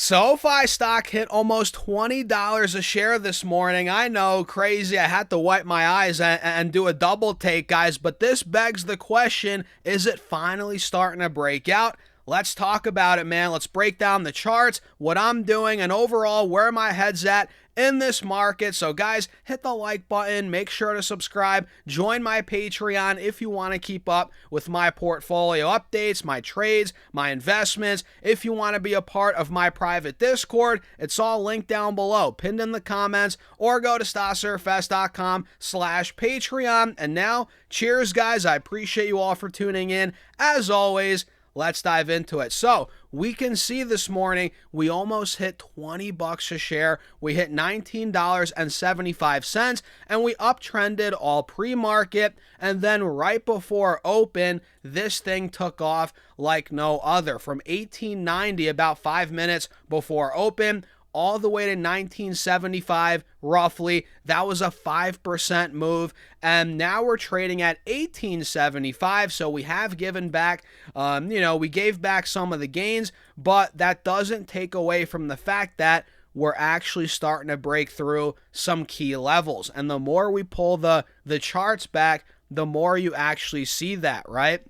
SoFi stock hit almost $20 a share this morning. I know, crazy. I had to wipe my eyes and do a double take, guys. But this begs the question, is it finally starting to break out? Let's talk about it, man. Let's break down the charts, what I'm doing, and overall where my head's at in this market. So guys, hit the like button, make sure to subscribe, join my Patreon if you want to keep up with my portfolio updates, my trades, my investments. If you want to be a part of my private Discord, it's all linked down below, pinned in the comments, or go to stasurfest.com/Patreon. And now, cheers guys, I appreciate you all for tuning in. As always, let's dive into it. So we can see this morning, we almost hit $20 a share. We hit $19.75, and we uptrended all pre-market. And then right before open, this thing took off like no other. From 1890, about 5 minutes before open, all the way to 1975, roughly. That was a 5% move, and now we're trading at 1875, so we have given back, we gave back some of the gains, but that doesn't take away from the fact that we're actually starting to break through some key levels, and the more we pull the charts back, the more you actually see that, right?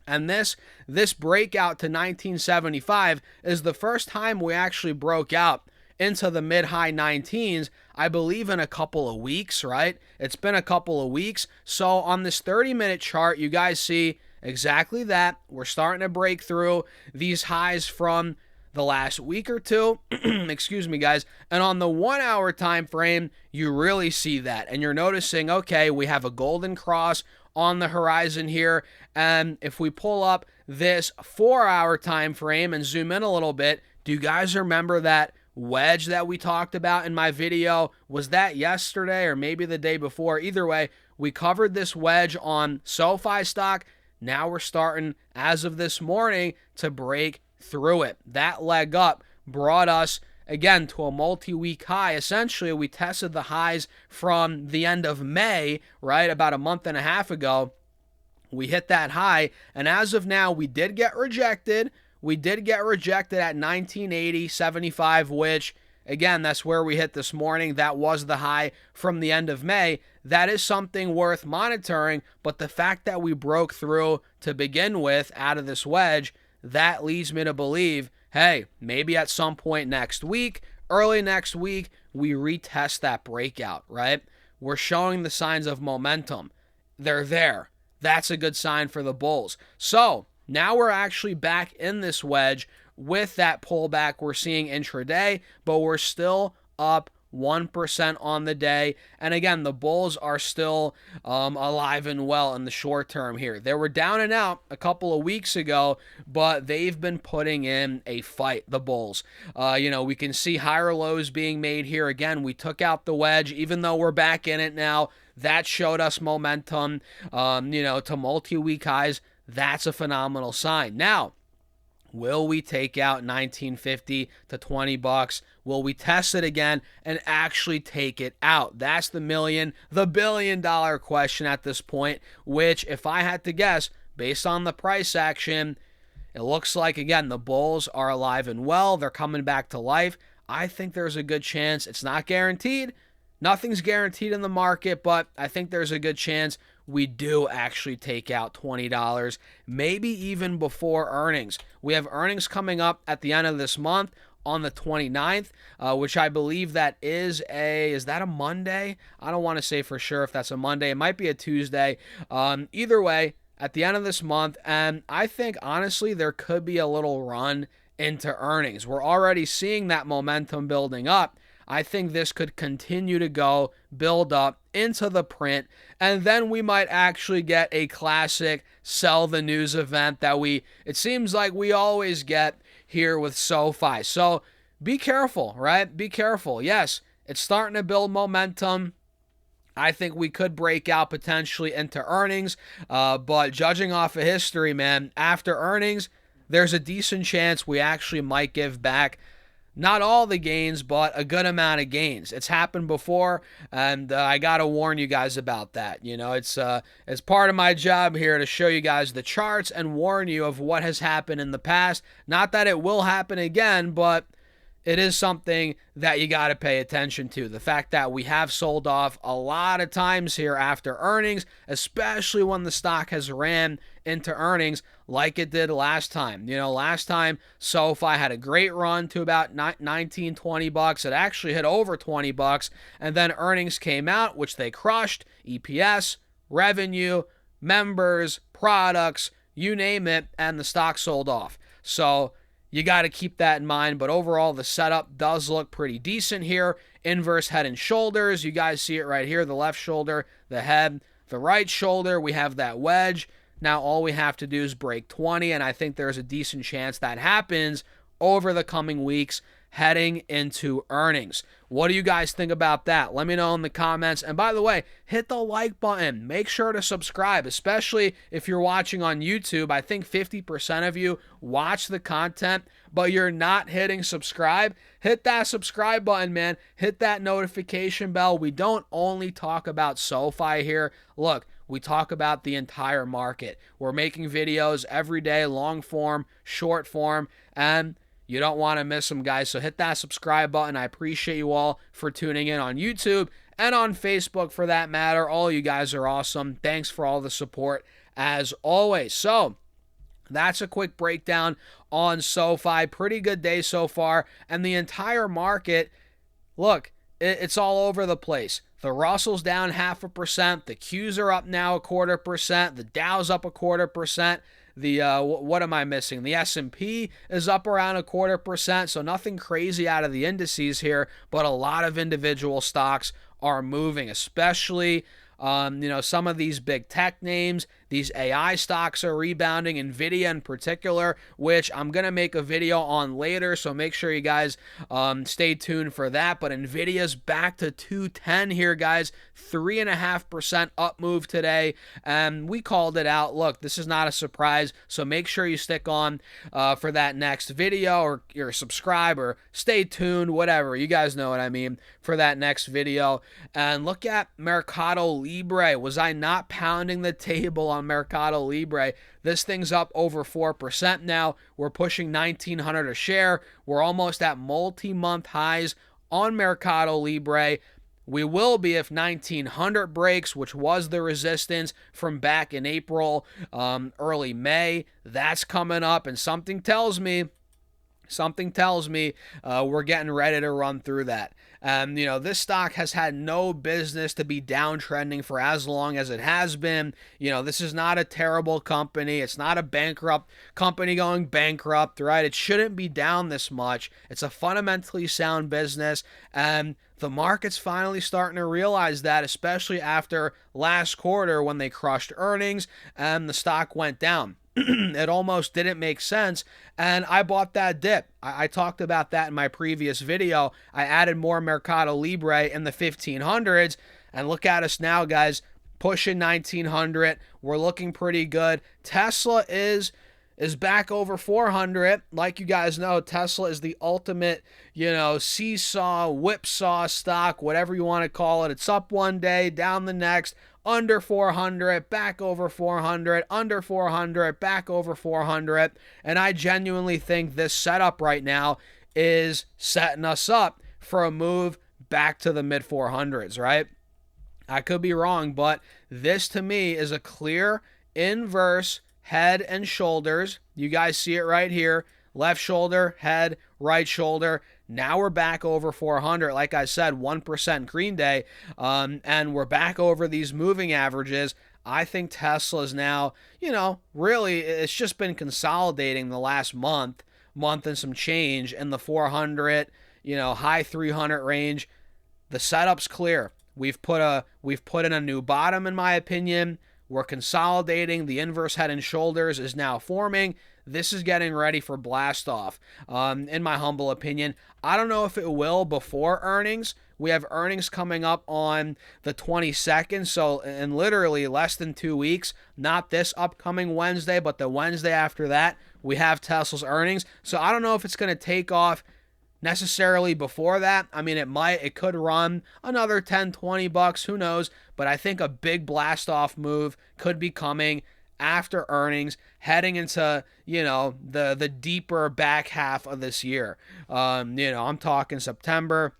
And this breakout to 1975 is the first time we actually broke out into the mid-high 19s, I believe, in a couple of weeks, right? It's been a couple of weeks. So on this 30-minute chart, you guys see exactly that. We're starting to break through these highs from the last week or two. Excuse me, guys. And on the 1 hour time frame, you really see that. And you're noticing, okay, we have a golden cross on the horizon here. And if we pull up this 4 hour time frame and zoom in a little bit, do you guys remember that wedge that we talked about in my video? Was that yesterday or maybe the day before? Either way, we covered this wedge on SoFi stock. Now we're starting, as of this morning, to break through it. That leg up brought us again to a multi-week high. Essentially, we tested the highs from the end of May, right, about a month and a half ago. We hit that high, and as of now, we did get rejected. We did get rejected at 1980.75, which, again, that's where we hit this morning. That was the high from the end of May. That is something worth monitoring, but the fact that we broke through to begin with out of this wedge, that leads me to believe, hey, maybe at some point next week, early next week, we retest that breakout, right? We're showing the signs of momentum. They're there. That's a good sign for the bulls. So now we're actually back in this wedge with that pullback we're seeing intraday, but we're still up 1% on the day. And again, the bulls are still alive and well in the short term here. They were down and out a couple of weeks ago, but they've been putting in a fight, the bulls. We can see higher lows being made here. Again, we took out the wedge, even though we're back in it now. That showed us momentum, to multi-week highs. That's a phenomenal sign. Now, will we take out 1950 to $20? Will we test it again and actually take it out? That's the billion-dollar question at this point, which, if I had to guess, based on the price action, it looks like, again, the bulls are alive and well. They're coming back to life. I think there's a good chance. It's not guaranteed. Nothing's guaranteed in the market, but I think there's a good chance we do actually take out $20, maybe even before earnings. We have earnings coming up at the end of this month on the 29th, which I believe that is that a Monday? I don't want to say for sure if that's a Monday. It might be a Tuesday. Either way, at the end of this month, and I think, honestly, there could be a little run into earnings. We're already seeing that momentum building up. I think this could continue to build up into the print, and then we might actually get a classic sell the news event that it seems like we always get here with SoFi. So be careful, right? Be careful. Yes, it's starting to build momentum. I think we could break out potentially into earnings, but judging off of history, man, after earnings, there's a decent chance we actually might give back not all the gains, but a good amount of gains. It's happened before, and I got to warn you guys about that. It's part of my job here to show you guys the charts and warn you of what has happened in the past. Not that it will happen again, but it is something that you got to pay attention to. The fact that we have sold off a lot of times here after earnings, especially when the stock has ran into earnings like it did last time. Last time SoFi had a great run to about 19, 20 bucks. It actually hit over 20 bucks, and then earnings came out, which they crushed. EPS, revenue, members, products, you name it, and the stock sold off. So you got to keep that in mind, but overall the setup does look pretty decent here. Inverse head and shoulders, you guys see it right here, the left shoulder, the head, the right shoulder, we have that wedge. Now all we have to do is break 20, and I think there's a decent chance that happens over the coming weeks heading into earnings. What do you guys think about that? Let me know in the comments. And by the way, hit the like button. Make sure to subscribe, especially if you're watching on YouTube. I think 50% of you watch the content, but you're not hitting subscribe. Hit that subscribe button, man. Hit that notification bell. We don't only talk about SoFi here. Look, we talk about the entire market. We're making videos every day, long form, short form, and you don't want to miss them, guys. So hit that subscribe button. I appreciate you all for tuning in on YouTube and on Facebook for that matter. All you guys are awesome. Thanks for all the support as always. So that's a quick breakdown on SoFi. Pretty good day so far. And the entire market, look, it's all over the place. The Russell's down 0.5%. The Qs are up now 0.25%. The Dow's up 0.25%. The what am I missing? The S&P is up around 0.25%, so nothing crazy out of the indices here, but a lot of individual stocks are moving, especially some of these big tech names. These AI stocks are rebounding, NVIDIA in particular, which I'm going to make a video on later, so make sure you guys stay tuned for that. But NVIDIA's back to 210 here, guys. 3.5% up move today, and we called it out. Look, this is not a surprise, so make sure you stick on for that next video, or subscribe, or stay tuned, whatever. You guys know what I mean, for that next video. And look at Mercado Libre. Was I not pounding the table on Mercado Libre? This thing's up over 4% now. We're pushing $1,900 a share. We're almost at multi-month highs on Mercado Libre. We will be if 1,900 breaks, which was the resistance from back in April, early May. That's coming up, and something tells me we're getting ready to run through that. This stock has had no business to be downtrending for as long as it has been. This is not a terrible company. It's not a bankrupt company going bankrupt, right? It shouldn't be down this much. It's a fundamentally sound business, and the market's finally starting to realize that, especially after last quarter when they crushed earnings and the stock went down. It almost didn't make sense, and I bought that dip. I talked about that in my previous video. I added more Mercado Libre in the 1500s, and look at us now, guys, pushing 1900. We're looking pretty good. Tesla is back over 400. Like you guys know, Tesla is the ultimate, seesaw, whipsaw stock, whatever you want to call it. It's up one day, down the next, under 400, back over 400, under 400, back over 400. And I genuinely think this setup right now is setting us up for a move back to the mid 400s, right? I could be wrong, but this to me is a clear inverse head and shoulders. You guys see it right here. Left shoulder, head, right shoulder. Now we're back over 400. Like I said, 1% green day, and we're back over these moving averages. I think Tesla's now, really, it's just been consolidating the last month and some change in the 400, high 300 range. The setup's clear. We've put in a new bottom, in my opinion. We're consolidating. The inverse head and shoulders is now forming. This is getting ready for blast off, in my humble opinion. I don't know if it will before earnings. We have earnings coming up on the 22nd, so in literally less than 2 weeks. Not this upcoming Wednesday, but the Wednesday after that, we have Tesla's earnings. So I don't know if it's going to take off necessarily before that. I mean, it could run another 10, 20 bucks, who knows, but I think a big blast off move could be coming after earnings, heading into, the deeper back half of this year. I'm talking September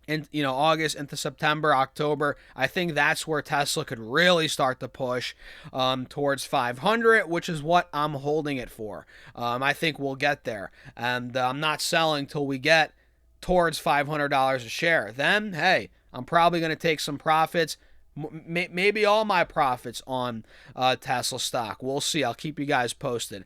and August into September, October. I think that's where Tesla could really start to push towards 500, which is what I'm holding it for. I think we'll get there, and I'm not selling till we get towards $500 a share. Then, hey, I'm probably going to take some profits. Maybe all my profits on Tesla stock. We'll see. I'll keep you guys posted.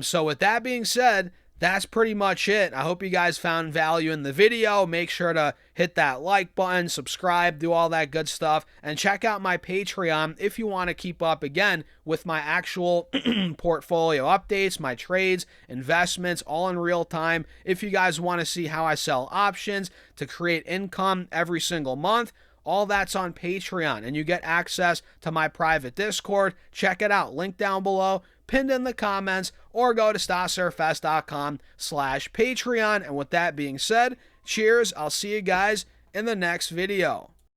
So with that being said, that's pretty much it. I hope you guys found value in the video. Make sure to hit that like button, subscribe, do all that good stuff, and check out my Patreon if you want to keep up, again, with my actual portfolio updates, my trades, investments, all in real time. If you guys want to see how I sell options to create income every single month, all that's on Patreon, and you get access to my private Discord. Check it out. Link down below, pinned in the comments, or go to staserfest.com/Patreon. And with that being said, cheers. I'll see you guys in the next video.